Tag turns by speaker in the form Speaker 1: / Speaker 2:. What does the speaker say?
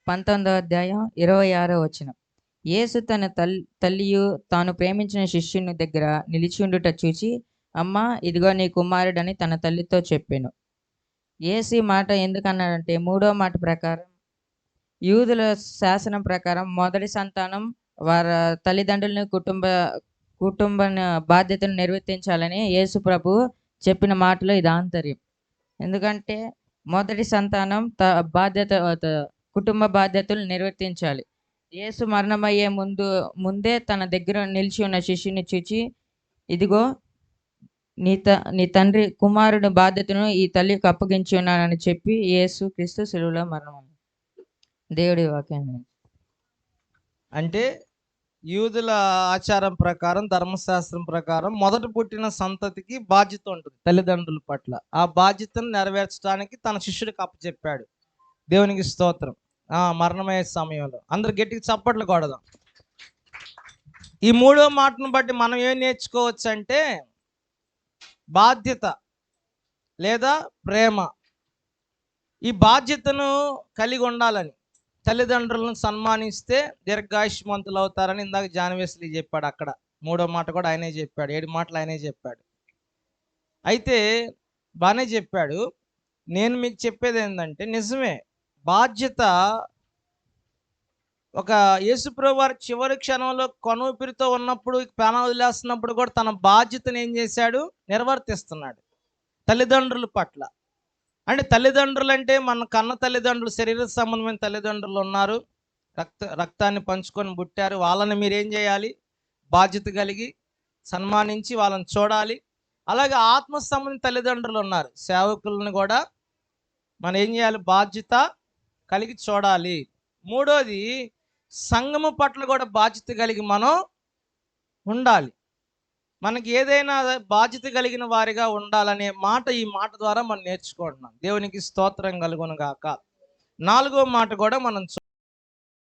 Speaker 1: 19వ అధ్యాయం 26వ వచనం. యేసు తన తల్లియు తాను ప్రేమించిన శిష్యుని దగ్గర నిలిచి ఉండుట చూచి, అమ్మా, ఇదిగో నీ కుమారుడని తన తల్లితో చెప్పెను. యేసు ఈ మాట ఎందుకన్నాడంటే, 3వ మాట ప్రకారం, యూదుల శాసనం ప్రకారం మొదటి సంతానం వారి తల్లిదండ్రులని కుటుంబ బాధ్యతను నిర్వర్తించాలని యేసు ప్రభు చెప్పిన మాటలో ఇది ఆంతర్యం. ఎందుకంటే మొదటి సంతానం కుటుంబ బాధ్యతలు నిర్వర్తించాలి. యేసు మరణమయ్యే ముందే తన దగ్గర నిలిచి ఉన్న శిష్యుని చూచి, ఇదిగో నీ తండ్రి కుమారుడి బాధ్యతను ఈ తల్లికి అప్పగించి ఉన్నానని చెప్పి యేసు క్రీస్తు శిలువలో మరణం. దేవుడి వాక్యాన్ని
Speaker 2: అంటే యూదుల ఆచారం ప్రకారం, ధర్మశాస్త్రం ప్రకారం మొదట పుట్టిన సంతతికి బాధ్యత ఉంటుంది తల్లిదండ్రుల పట్ల. ఆ బాధ్యతను నెరవేర్చడానికి తన శిష్యుడికి అప్పచెప్పాడు. దేవునికి స్తోత్రం. మరణమయ్యే సమయంలో అందరు గట్టిగా చప్పట్లు కొడదాం. ఈ 3వ మాటను బట్టి మనం ఏం నేర్చుకోవచ్చు అంటే, బాధ్యత లేదా ప్రేమ, ఈ బాధ్యతను కలిగి ఉండాలని, తల్లిదండ్రులను సన్మానిస్తే దీర్ఘాయుష్మంతులు అవుతారని ఇందాక జాన్వేస్లీ చెప్పాడు. అక్కడ 3వ మాట కూడా ఆయనే చెప్పాడు. 7 మాటలు ఆయనే చెప్పాడు. అయితే బాగానే చెప్పాడు. నేను మీకు చెప్పేది ఏంటంటే, నిజమే, బాధ్యత ఒక యేసుప్రభు వారి చివరి క్షణంలో కొనూపిరితో ఉన్నప్పుడు, ప్రాణం వదిలేస్తున్నప్పుడు కూడా తన బాధ్యతను ఏం చేశాడు? నిర్వర్తిస్తున్నాడు తల్లిదండ్రుల పట్ల. అంటే తల్లిదండ్రులు అంటే మన కన్న తల్లిదండ్రులు, శరీర సంబంధమైన తల్లిదండ్రులు ఉన్నారు, రక్తాన్ని పంచుకొని పుట్టారు. వాళ్ళని మీరేం చేయాలి? బాధ్యత కలిగి సన్మానించి వాళ్ళని చూడాలి. అలాగే ఆత్మ సంబంధించిన తల్లిదండ్రులు ఉన్నారు, సేవకులను కూడా మనం ఏం చేయాలి? బాధ్యత కలిగి చూడాలి. 3వది, సంఘము పట్ల కూడా బాధ్యత కలిగి మనం ఉండాలి. మనకి ఏదైనా బాధ్యత కలిగిన వారిగా ఉండాలనే మాట ఈ మాట ద్వారా మనం నేర్చుకుంటున్నాం. దేవునికి స్తోత్రం కలుగును గాక. 4వ మాట కూడా మనం